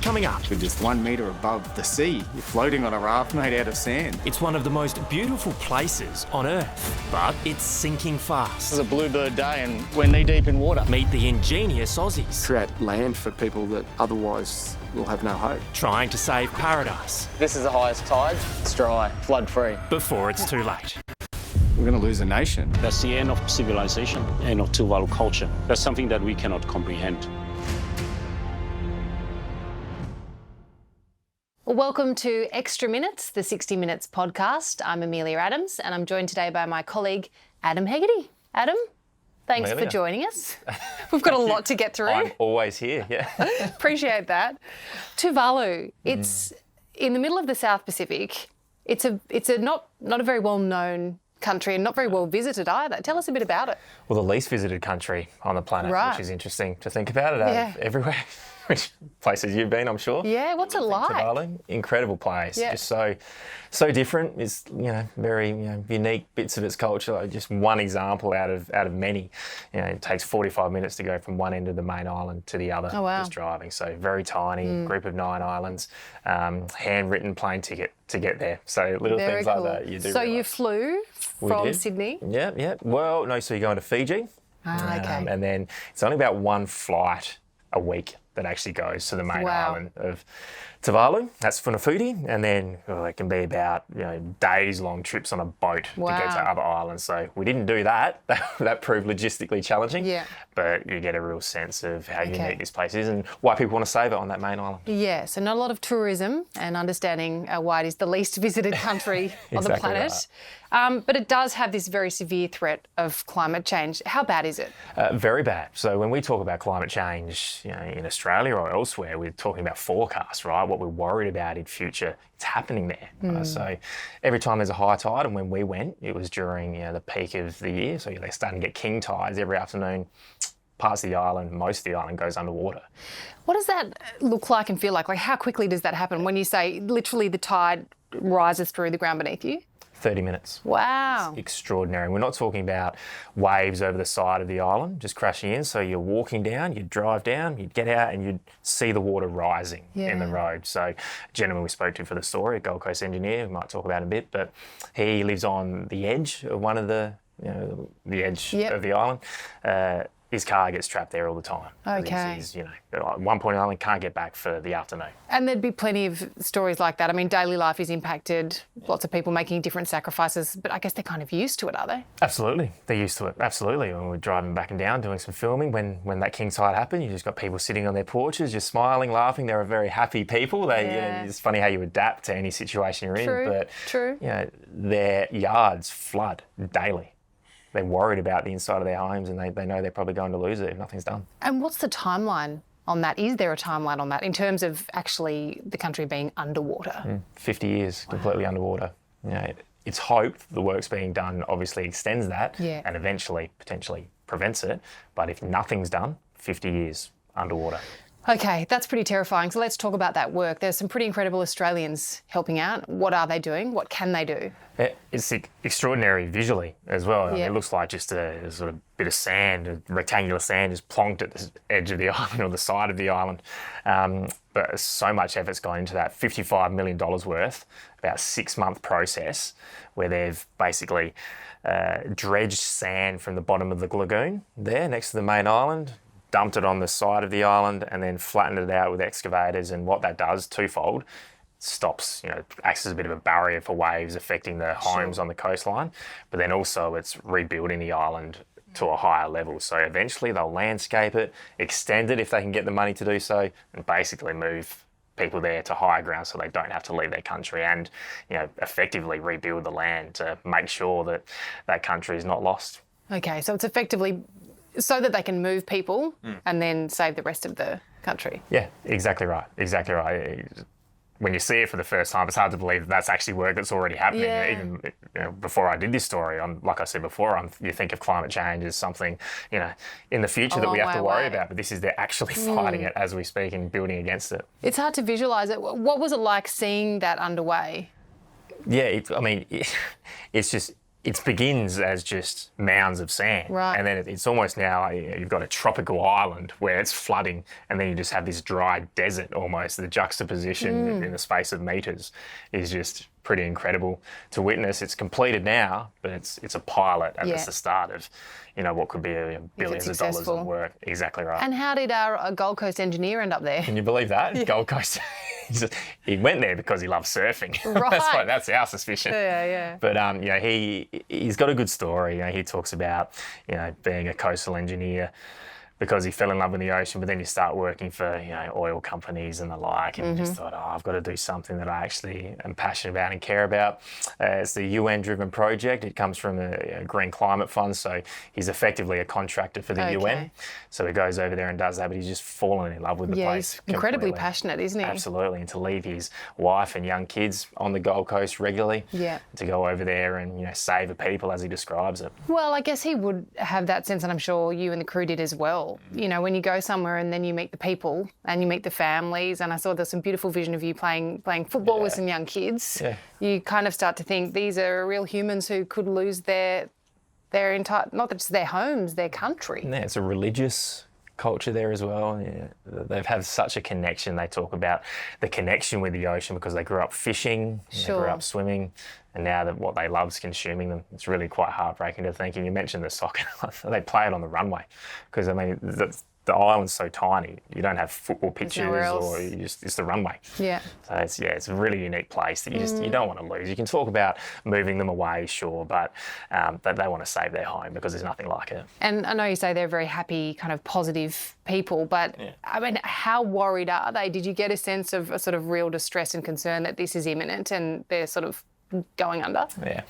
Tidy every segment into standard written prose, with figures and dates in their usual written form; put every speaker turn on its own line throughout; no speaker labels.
coming up.
We're just 1 metre above the sea. You're floating on a raft made out of sand.
It's one of the most beautiful places on Earth, but it's sinking fast.
It's a bluebird day and we're knee-deep in water.
Meet the ingenious Aussies.
Create land for people that otherwise will have no hope.
Trying to save paradise.
This is the highest tide. It's dry, flood-free.
Before it's too late.
We're going to lose a nation.
That's the end of civilization, end of Tuvalu culture. That's something that we cannot comprehend.
Welcome to Extra Minutes, the 60 Minutes podcast. I'm Amelia Adams and I'm joined today by my colleague Adam Hegarty. Adam, thanks for joining us. We've got a lot to get through.
I'm always here, yeah.
Appreciate that. Tuvalu, it's in the middle of the South Pacific. It's a not a very well-known country and not very well visited either. Tell us a bit about it.
Well, the least visited country on the planet, which is interesting to think about it everywhere. Which places you've been, I'm sure.
Yeah, what's it like?
Tuvalu, incredible place. Just so different. It's very unique bits of its culture. Like just one example out of many. It takes 45 minutes to go from one end of the main island to the other.
Oh, wow.
Just driving. So very tiny group of 9 islands. Handwritten plane ticket to get there. So little
very
things
cool.
like that. You do.
So
realise.
you flew from Sydney?
Yeah. Well, no. So you're going to Fiji.
Okay.
And then it's only about one flight a week that actually goes to the main island of Tuvalu. That's Funafuti, and then it can be about days-long trips on a boat to go to other islands. So we didn't do that. That proved logistically challenging.
Yeah.
But you get a real sense of how unique this place is and why people want to save it on that main island.
Yeah, so not a lot of tourism and understanding why it is the least visited country on the planet. Right. But it does have this very severe threat of climate change. How bad is it?
Very bad. So when we talk about climate change in Australia or elsewhere, we're talking about forecasts, right? What we're worried about in future, it's happening there. So every time there's a high tide, and when we went, it was during the peak of the year. So they're starting to get king tides every afternoon. Parts of the island, most of the island goes underwater. What
does that look like and feel like? Like how quickly does that happen when you say literally the tide rises through the ground beneath you?
30 minutes.
Wow.
It's extraordinary. And we're not talking about waves over the side of the island just crashing in. So you're walking down, you drive down, you get out and you'd see the water rising in the road. So a gentleman we spoke to for the story, a Gold Coast engineer, we might talk about in a bit, but he lives on the edge of one of the edge of the island. His car gets trapped there all the time.
Okay.
He's at one point in the island, can't get back for the afternoon.
And there'd be plenty of stories like that. I mean, daily life is impacted, lots of people making different sacrifices, but I guess they're kind of used to it, are they?
Absolutely. They're used to it. Absolutely. When we're driving back and down, doing some filming, when that king tide happened, you just got people sitting on their porches, just smiling, laughing. They're a very happy people. It's funny how you adapt to any situation you're in.
True.
Their yards flood daily. They're worried about the inside of their homes and they know they're probably going to lose it if nothing's done.
And what's the timeline on that? Is there a timeline on that in terms of actually the country being underwater?
50 years completely underwater. It's hoped the work's being done obviously extends that and eventually potentially prevents it. But if nothing's done, 50 years underwater.
Okay, that's pretty terrifying. So let's talk about that work. There's some pretty incredible Australians helping out. What are they doing? What can they do?
It's extraordinary visually as well. It looks like just a sort of bit of sand, a rectangular sand just plonked at the edge of the island or the side of the island. But so much effort's gone into that. $55 million worth, about a 6-month process where they've basically dredged sand from the bottom of the lagoon there next to the main island, dumped it on the side of the island and then flattened it out with excavators. And what that does, twofold, stops, acts as a bit of a barrier for waves affecting the homes on the coastline, but then also it's rebuilding the island to a higher level. So eventually they'll landscape it, extend it if they can get the money to do so, and basically move people there to higher ground so they don't have to leave their country and, effectively rebuild the land to make sure that that country is not lost.
Okay, so it's effectively so that they can move people and then save the rest of the country.
Yeah, exactly right. Exactly right. When you see it for the first time, it's hard to believe that that's actually work that's already happening.
Yeah.
Even before I did this story, like I said before, you think of climate change as something, in the future that we have to worry about. But this is they're actually fighting it as we speak and building against it.
It's hard to visualise it. What was it like seeing that underway?
Yeah, it's just it begins as just mounds of sand.
Right.
And then it's almost now, you've got a tropical island where it's flooding, and then you just have this dry desert almost. The juxtaposition in the space of metres is just pretty incredible to witness. It's completed now, but it's a pilot, and it's the start of, what could be billions of dollars of work. Exactly right.
And how did our Gold Coast engineer end up there?
Can you believe that? Gold Coast. He went there because he loves surfing.
Right.
That's our suspicion.
Yeah.
But he's got a good story. He talks about being a coastal engineer because he fell in love with the ocean, but then you start working for oil companies and the like, and you just thought, I've got to do something that I actually am passionate about and care about. It's the UN-driven project. It comes from a Green Climate Fund, so he's effectively a contractor for the UN. So he goes over there and does that, but he's just fallen in love with the place.
He's incredibly
completely.
passionate, isn't he?
Absolutely, and to leave his wife and young kids on the Gold Coast regularly, to go over there and save a people, as he describes it.
Well, I guess he would have that sense, and I'm sure you and the crew did as well. When you go somewhere and then you meet the people and you meet the families, and I saw there's some beautiful vision of you playing football with some young kids. Yeah. You kind of start to think these are real humans who could lose their entire, not just their homes, their country.
Yeah, it's a religious culture there as well. Yeah, they've had such a connection. They talk about the connection with the ocean because they grew up fishing, they grew up swimming, and now that what they love is consuming them. It's really quite heartbreaking to think. And you mentioned the soccer, they play it on the runway because the island's so tiny. You don't have football pitches or it's the runway. Yeah. So it's a really unique place that you don't want to lose. You can talk about moving them away, sure, but they want to save their home because there's nothing like it.
And I know you say they're very happy, kind of positive people, but how worried are they? Did you get a sense of a sort of real distress and concern that this is imminent and they're sort of going under?
Yeah,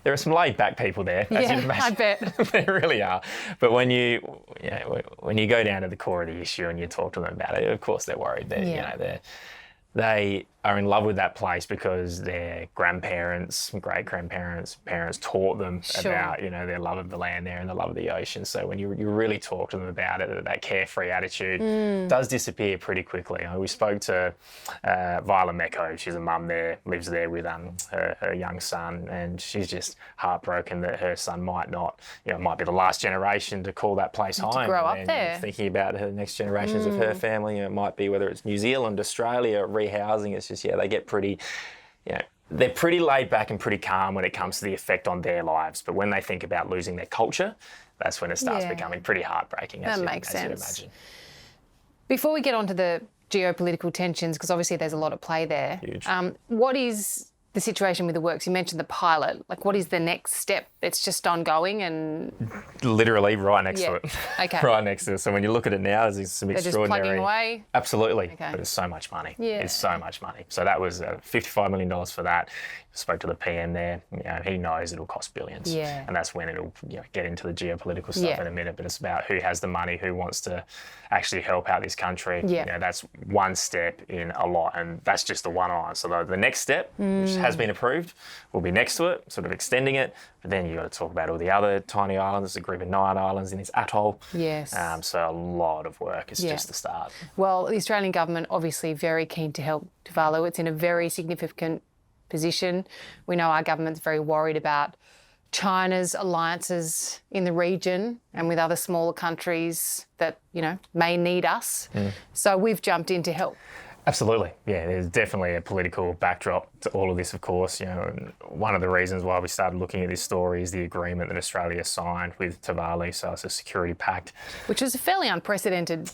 there are some laid-back people there, as you'd imagine.
I bet.
There really are. But when you go down to the core of the issue and you talk to them about it, of course they're worried. They are in love with that place because their grandparents, great-grandparents, parents taught them about, their love of the land there and the love of the ocean. So when you really talk to them about it, that carefree attitude does disappear pretty quickly. We spoke to Viola Mecco. She's a mum there, lives there with her young son, and she's just heartbroken that her son might not, might be the last generation to call that place home.
To grow up there.
Thinking about the next generations of her family, it might be whether it's New Zealand, Australia, rehousing. It's just, they get pretty, they're pretty laid back and pretty calm when it comes to the effect on their lives. But when they think about losing their culture, that's when it starts becoming pretty heartbreaking, as
makes sense.
you'd imagine.
Before we get on to the geopolitical tensions, because obviously there's a lot at play there.
Huge.
What is the situation with the works? You mentioned the pilot. What is the next step? It's just ongoing and...
Literally right next to it.
Okay.
Right next to it. So when you look at it now, there's some extraordinary...
They're just plugging away?
Absolutely.
Okay.
But it's so much money.
Yeah.
It's so much money. So that was $55 million for that. Spoke to the PM there. He knows it'll cost billions.
Yeah.
And that's when it'll get into the geopolitical stuff in a minute. But it's about who has the money, who wants to actually help out this country.
Yeah.
That's one step in a lot. And that's just the one island. So the next step, which has been approved, will be next to it, sort of extending it. But then you've got to talk about all the other tiny islands, a group of 9 islands in this atoll.
Yes.
So a lot of work. It's just the start.
Well, the Australian government obviously very keen to help Tuvalu. It's in a very significant position. We know our government's very worried about China's alliances in the region and with other smaller countries that, may need us. So we've jumped in to help.
Absolutely. Yeah, there's definitely a political backdrop to all of this, of course. And one of the reasons why we started looking at this story is the agreement that Australia signed with Tuvalu. So it's a security pact.
Which is a fairly unprecedented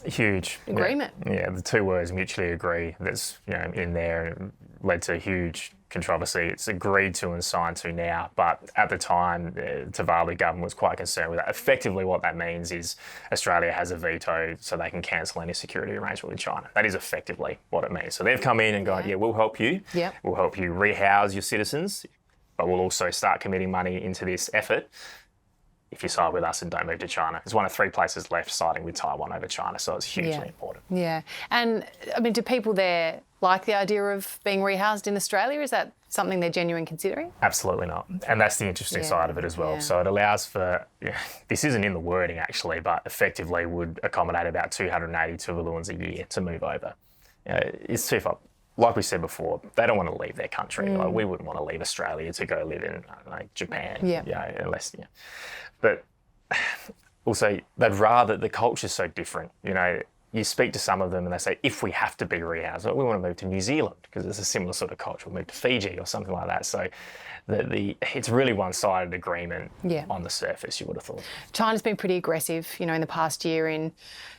agreement.
Yeah, the two words mutually agree that's in there and led to huge controversy. It's agreed to and signed to now, but at the time, the Tuvalu government was quite concerned with that. Effectively, what that means is Australia has a veto so they can cancel any security arrangement with China. That is effectively what it means. So they've come in and gone, we'll help you.
Yep.
We'll help you rehouse your citizens, but we'll also start committing money into this effort if you side with us and don't move to China. It's one of 3 places left siding with Taiwan over China, so it's hugely important.
Yeah. And, do people there like the idea of being rehoused in Australia? Is that something they're genuinely considering?
Absolutely not. And that's the interesting side of it as well. So it allows for, this isn't in the wording actually, but effectively would accommodate about 280 Tuvaluans a year to move over. It's twofold. like we said before, they don't want to leave their country. Like, we wouldn't want to leave Australia to go live in, I don't know, Japan.
Yeah.
Unless, But also, they'd rather, the culture's so different. You speak to some of them and they say, if we have to be rehoused, we want to move to New Zealand because it's a similar sort of culture. We'll move to Fiji or something like that. So it's really one-sided agreement on the surface, you would have thought.
China's been pretty aggressive, in the past year in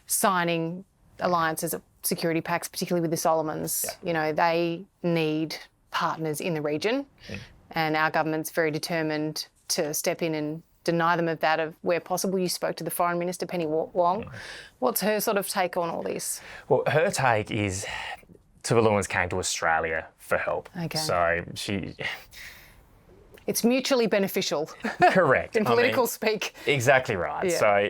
signing alliances, security pacts, particularly with the Solomons. They need partners in the region, and our government's very determined to step in and deny them of that where possible. You spoke to the Foreign Minister, Penny Wong. What's her sort of take on all this?
Well, her take is Tuvaluans came to Australia for help.
Okay.
So
it's mutually beneficial.
Correct.
In political speak.
Exactly right.
Yeah.
So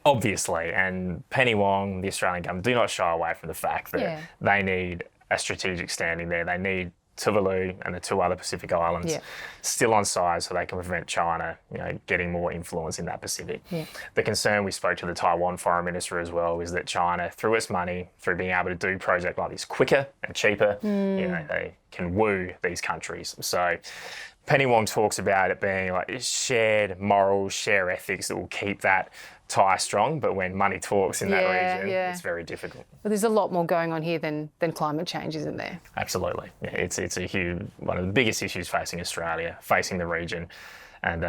obviously, and Penny Wong, the Australian government, do not shy away from the fact that they need a strategic standing there. They need Tuvalu and the 2 other Pacific islands still on side so they can prevent China, getting more influence in that Pacific. The concern, we spoke to the Taiwan Foreign Minister as well, is that China, through its money, through being able to do projects like this quicker and cheaper, they can woo these countries. So Penny Wong talks about it being like shared morals, shared ethics that will keep that tie strong, but when money talks in that region, it's very difficult.
But there's a lot more going on here than climate change, isn't there?
Absolutely. Yeah, it's a huge, one of the biggest issues facing Australia, facing the region. And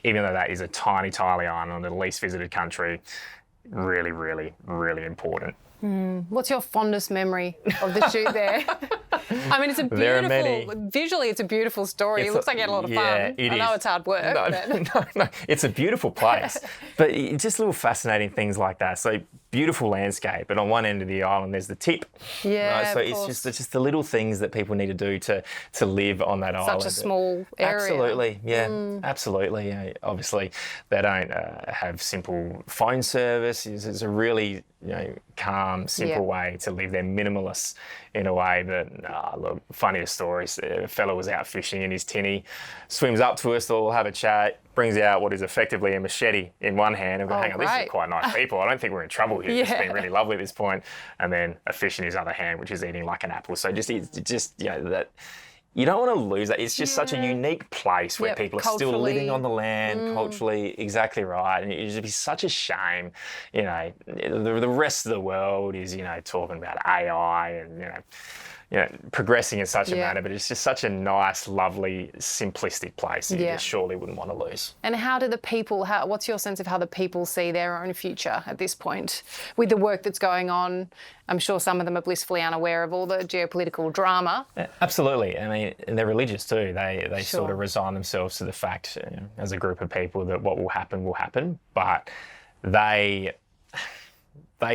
even though that is a tiny island, the least visited country, really, really, really important.
What's your fondest memory of the shoot there? I mean, it's a beautiful, visually it's a beautiful story. It looks like you had a lot of fun. I know it's hard work.
No, it's a beautiful place. But just little fascinating things like that. So beautiful landscape, but on one end of the island there's the tip.
Yeah,
so it's just the little things that people need to do to live on that island.
Such a small area.
Absolutely, absolutely. Obviously, they don't have simple phone service. It's a really calm, simple way to live. They're minimalists in a way. But look, funniest stories. A fellow was out fishing in his tinny, swims up to us, they'll have a chat, brings out what is effectively a machete in one hand and go, hang on, this is quite nice people. I don't think we're in trouble here. It's been really lovely at this point. And then a fish in his other hand, which is eating like an apple. So that you don't want to lose that. It's just such a unique place where people are still living on the land, culturally, exactly right. And it would be such a shame, the rest of the world is, talking about AI and, progressing in such a manner, but it's just such a nice, lovely, simplistic place that you just surely wouldn't want to lose.
And how do the people, what's your sense of how the people see their own future at this point with the work that's going on? I'm sure some of them are blissfully unaware of all the geopolitical drama.
Absolutely. I mean, and they're religious too. They sort of resign themselves to the fact, as a group of people, that what will happen, but they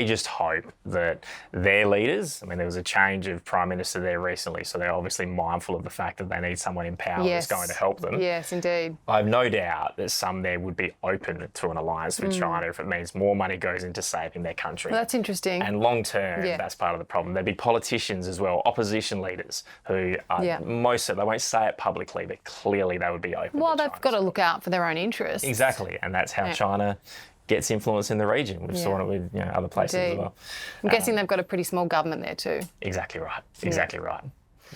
just hope that their leaders, I mean, there was a change of Prime Minister there recently, so they're obviously mindful of the fact that they need someone in power that's going to help them.
Yes, indeed.
I have no doubt that some there would be open to an alliance with China if it means more money goes into saving their country.
Well, that's interesting.
And long term, that's part of the problem. There'd be politicians as well, opposition leaders, who are they won't say it publicly, but clearly they would be open.
Well, they've got to look out for their own interests.
Exactly, and that's how China gets influence in the region. We've seen it with other places as well.
I'm guessing they've got a pretty small government there too.
Exactly right. Exactly right.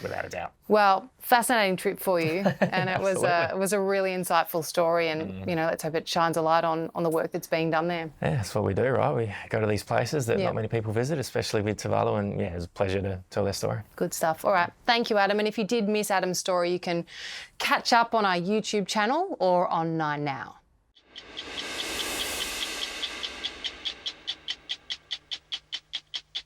Without a doubt.
Well, fascinating trip for you, and it was a really insightful story. And let's hope it shines a light on the work that's being done there.
Yeah, that's what we do, right? We go to these places that not many people visit, especially with Tuvalu, and it was a pleasure to tell their story.
Good stuff. All right, thank you, Adam. And if you did miss Adam's story, you can catch up on our YouTube channel or on 9 Now.